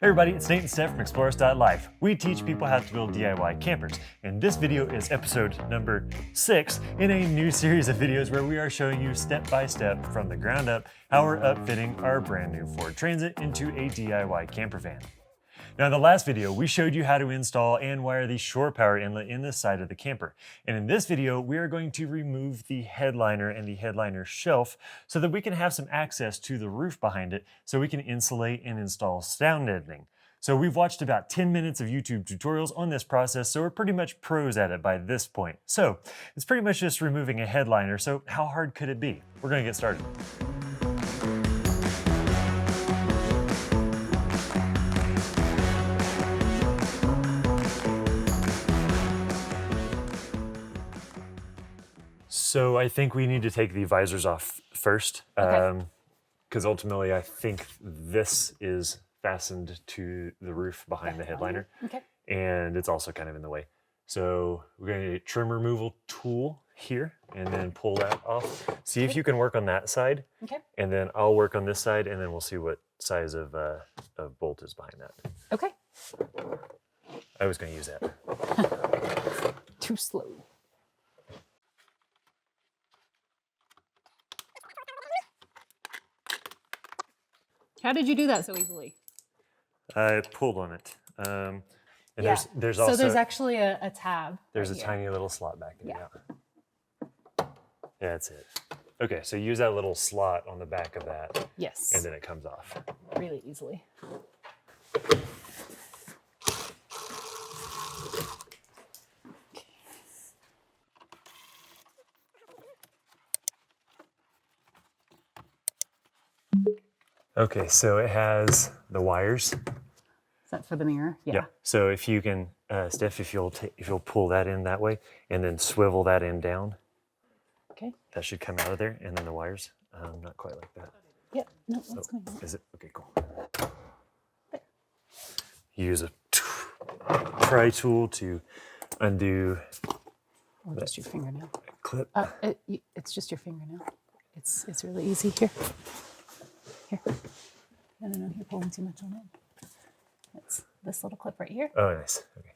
Hey everybody, it's Nate and Steph from EXPLORIST.life. We teach people how to build DIY campers, and this video is episode number 6 in a new series of videos where we are showing you step by step from the ground up how we're upfitting our brand new Ford Transit into a DIY campervan. Now in the last video, we showed you how to install and wire the shore power inlet in the side of the camper. And in this video, we are going to remove the headliner and the headliner shelf so that we can have some access to the roof behind it so we can insulate and install sound deadening. So we've watched about 10 minutes of YouTube tutorials on this process, so we're pretty much pros at it by this point. So it's pretty much just removing a headliner, so how hard could it be? We're gonna get started. So I think we need to take the visors off first, because ultimately I think this is fastened to the roof behind the headliner, and it's also kind of in the way. So we're going to need a trim removal tool here, and then pull that off. See if you can work on that side, and then I'll work on this side, and then we'll see what size of bolt is behind that. Okay. I was going to use that. Too slow. How did you do that so easily? I pulled on it. And Yeah. there's also... So there's actually a tab. There's right a here. tiny little slot back in it. Yeah. Yeah, that's it. Okay, so use that little slot on the back of that. Yes. And then it comes off. Really easily. Okay, so it has the wires. Is that for the mirror? Yeah. So if you can, Steph, if you'll pull that in that way, and then swivel that end down. Okay. That should come out of there, and then the wires. Not quite like that. Yep. No, that's going on. Is it? Okay, cool. Use a pry tool to undo. Or just your fingernail. Clip. It's just your fingernail. It's really easy. Here. No, you're pulling too much on it. It's this little clip right here. Oh, nice. Okay.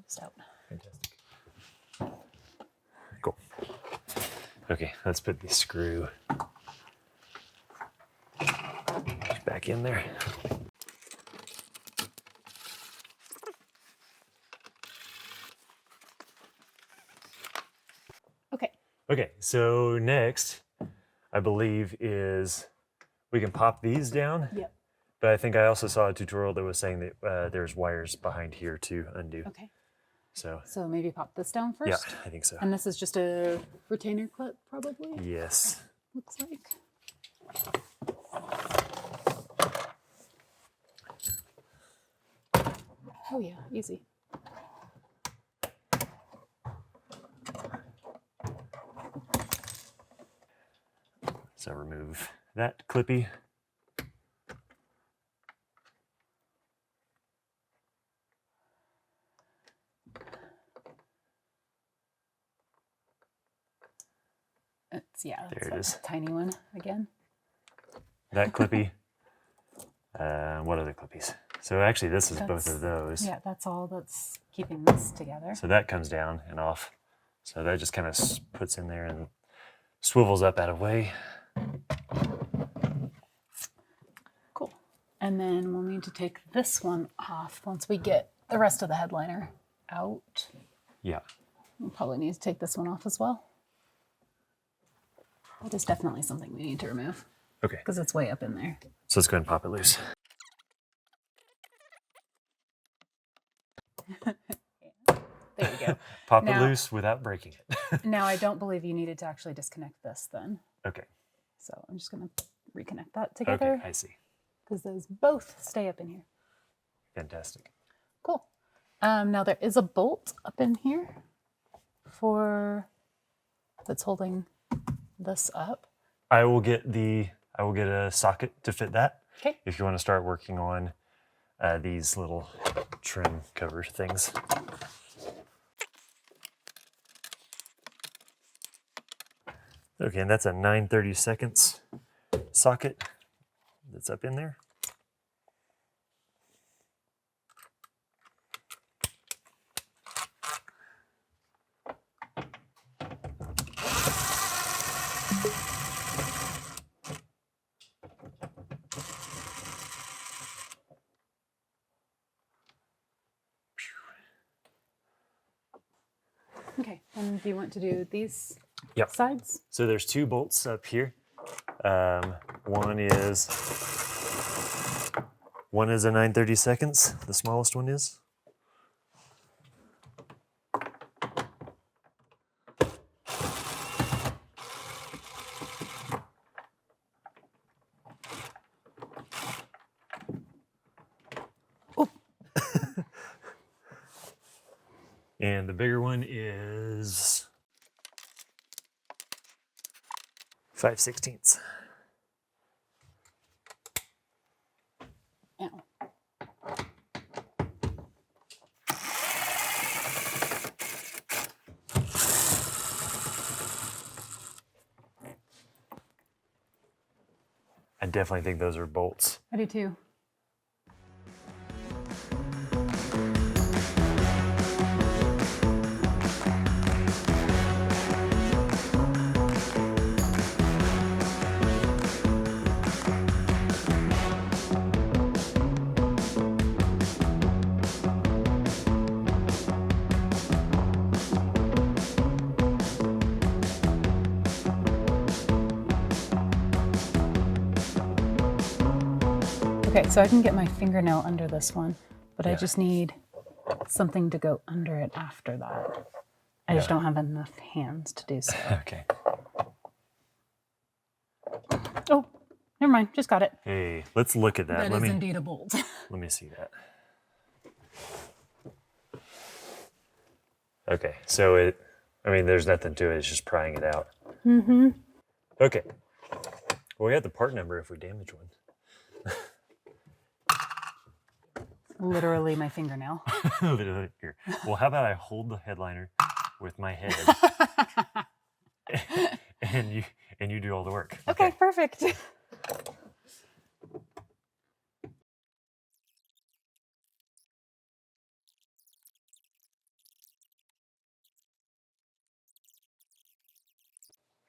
Just out. Fantastic. Cool. Okay, let's put the screw back in there. Okay. Okay, so next, I believe, is we can pop these down. Yep. But I think I also saw a tutorial that was saying that there's wires behind here to undo. Okay. So maybe pop this down first? yeah, I think so. And this is just a retainer clip, probably? Yes. Looks like. Oh yeah, easy. So remove that clippy. There it is. Tiny one again. That clippy. What are the clippies? So actually this is both of those. Yeah, that's all that's keeping this together. So that comes down and off. So that just kind of puts in there and swivels up out of way. Cool. And then we'll need to take this one off once we get the rest of the headliner out. Yeah. We'll probably need to take this one off as well. That is definitely something we need to remove. Okay. Because it's way up in there. So let's go ahead and pop it loose. There you go. Pop it loose without breaking it. Now, I don't believe you needed to actually disconnect this then. Okay. So I'm just going to reconnect that together. Okay, I see. Because those both stay up in here. Fantastic. Cool. Now there is a bolt up in here that's holding this up. I will get a socket to fit that. Okay. If you want to start working on these little trim cover things. Okay, and that's a 9/32 socket that's up in there. Okay, and do you want to do these Yep. sides? So there's 2 bolts up here. One is a 9/32, the smallest one is. Oh. And the bigger one is 5/16. Ow. I definitely think those are bolts. I do too. Okay, so I can get my fingernail under this one, but I just need something to go under it after that. I just don't have enough hands to do so. Okay. Oh, never mind, just got it. Hey, let's look at that. That is indeed a bolt. Let me see that. Okay, so there's nothing to it. It's just prying it out. Mm-hmm. Okay. Well, we have the part number if we damage one. Literally my fingernail. Literally here. Well, how about I hold the headliner with my head, and you do all the work. Okay, perfect.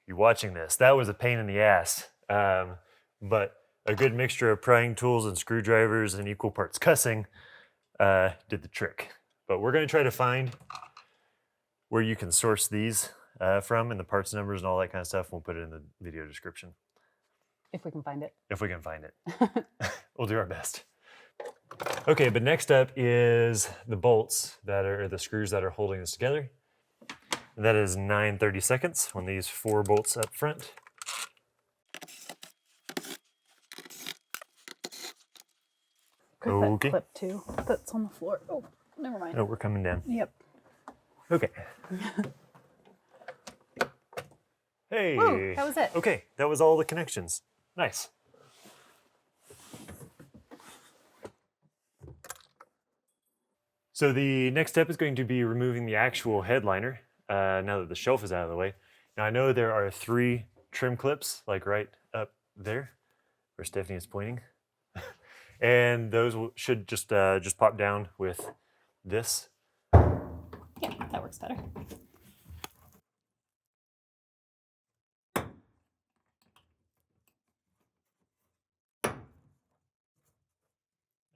You're watching this. That was a pain in the ass, but a good mixture of prying tools and screwdrivers and equal parts cussing did the trick. But we're going to try to find where you can source these from and the parts numbers and all that kind of stuff. We'll put it in the video description. If we can find it. If we can find it. We'll do our best. Okay, but next up is the bolts the screws that are holding this together. And that is 9/32 on these 4 bolts up front. That clip too. That's on the floor. Oh, never mind. Oh, we're coming down. Yep. Okay. Hey. Woo, that was it. Okay, that was all the connections. Nice. So the next step is going to be removing the actual headliner now that the shelf is out of the way. Now I know there are 3 trim clips, like right up there, where Stephanie is pointing. And those should just pop down with this. Yeah, that works better.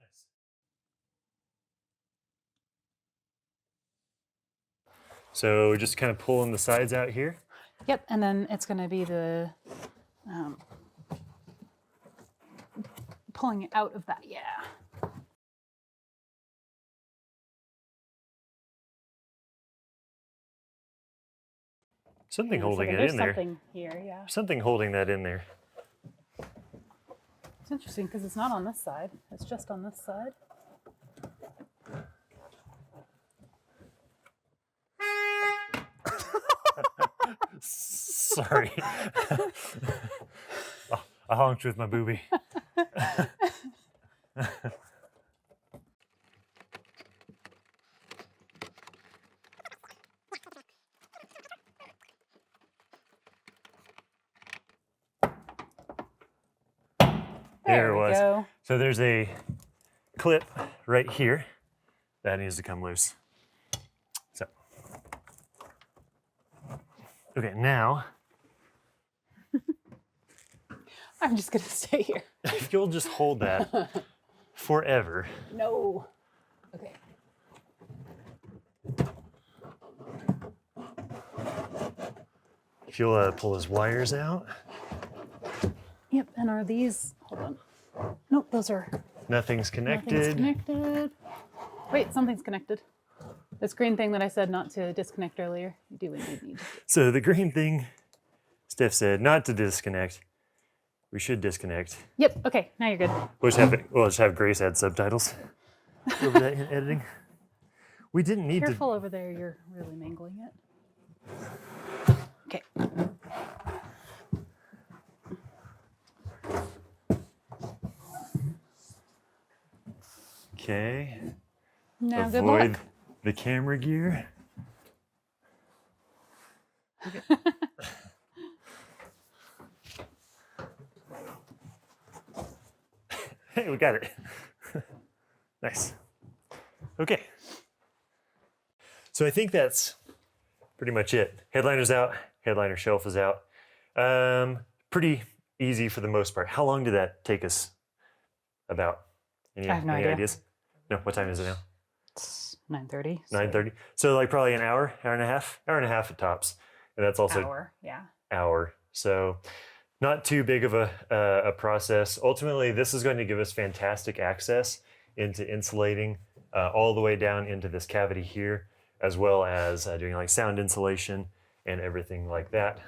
Nice. So just kind of pulling the sides out here. Yep, and then it's going to be the pulling it out of that. Yeah. Something Yeah, holding it there's in there. something here, yeah. Something holding that in there. It's interesting because it's not on this side. It's just on this side. Sorry. I honked with my boobie. There it was. Go. So there's a clip right here that needs to come loose. So, okay, now I'm just going to stay here. if you'll just hold that forever. No. Okay. If you'll pull his wires out. Yep, and are these, hold on. Nope, those are, Nothing's connected. nothing's connected. Wait, something's connected. This green thing that I said not to disconnect earlier, you do indeed need to. So the green thing, Steph said not to disconnect. We should disconnect. Yep, okay, now you're good. We'll just have Grace add subtitles over that in editing. We didn't need Careful over there, you're really mangling it. Okay. Okay. Now good Avoid luck. the camera gear. Hey, we got it. Nice. Okay. So I think that's pretty much it. Headliner's out. Headliner shelf is out. Pretty easy for the most part. How long did that take us? About? Any I have no idea. ideas? No. What time is it now? It's 9:30. 9:30. So like probably an hour, hour and a half at tops, and that's also Hour, yeah. hour. So not too big of a process. Ultimately, this is going to give us fantastic access into insulating all the way down into this cavity here, as well as doing like sound insulation and everything like that.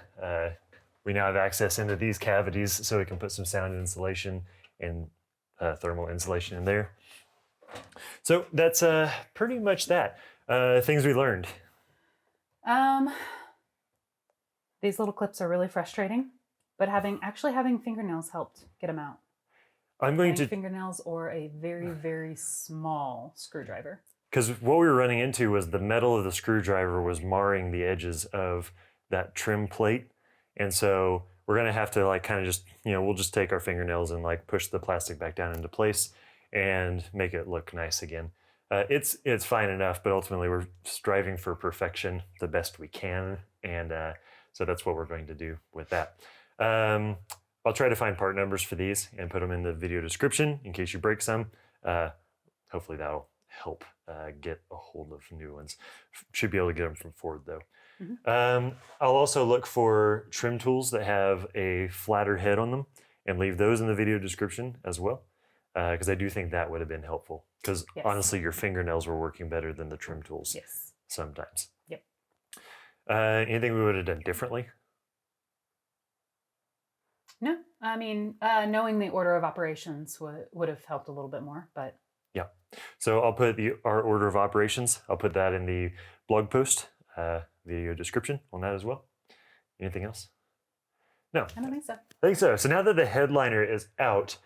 We now have access into these cavities, so we can put some sound insulation and thermal insulation in there. So that's pretty much that. Things we learned. These little clips are really frustrating, but actually having fingernails helped get them out. I'm going to Fingernails or a very, very small screwdriver. because what we were running into was the metal of the screwdriver was marring the edges of that trim plate. And so we're going to have to like kind of just, we'll just take our fingernails and like push the plastic back down into place and make it look nice again. It's fine enough, but ultimately we're striving for perfection the best we can. And so that's what we're going to do with that. I'll try to find part numbers for these and put them in the video description in case you break some. Hopefully that'll help get a hold of new ones. Should be able to get them from Ford though. Mm-hmm. I'll also look for trim tools that have a flatter head on them and leave those in the video description as well. Because I do think that would have been helpful. Because honestly, your fingernails were working better than the trim tools. Yes. Sometimes. Yep. Anything we would have done differently? No, I mean, knowing the order of operations would have helped a little bit more, but. Yeah. So I'll put our order of operations. I'll put that in the blog post, video description on that as well. Anything else? No. I don't think so. I think so. So now that the headliner is out,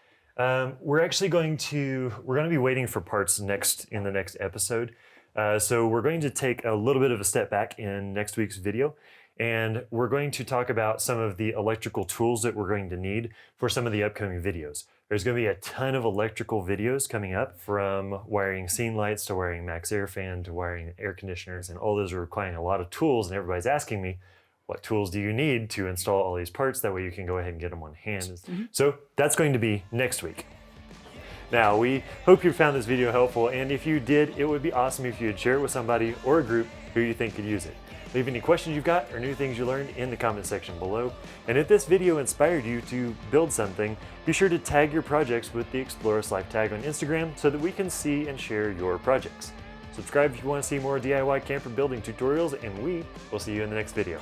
we're going to be waiting for parts in the next episode. So we're going to take a little bit of a step back in next week's video, and we're going to talk about some of the electrical tools that we're going to need for some of the upcoming videos. There's going to be a ton of electrical videos coming up, from wiring scene lights to wiring max air fan to wiring air conditioners, and all those are requiring a lot of tools, and everybody's asking me, what tools do you need to install all these parts? That way you can go ahead and get them on hand. Mm-hmm. So that's going to be next week. Now, we hope you found this video helpful, and if you did, it would be awesome if you would share it with somebody or a group who you think could use it. Leave any questions you've got or new things you learned in the comment section below. And if this video inspired you to build something, be sure to tag your projects with the Explorist Life tag on Instagram so that we can see and share your projects. Subscribe if you want to see more DIY camper building tutorials, and we will see you in the next video.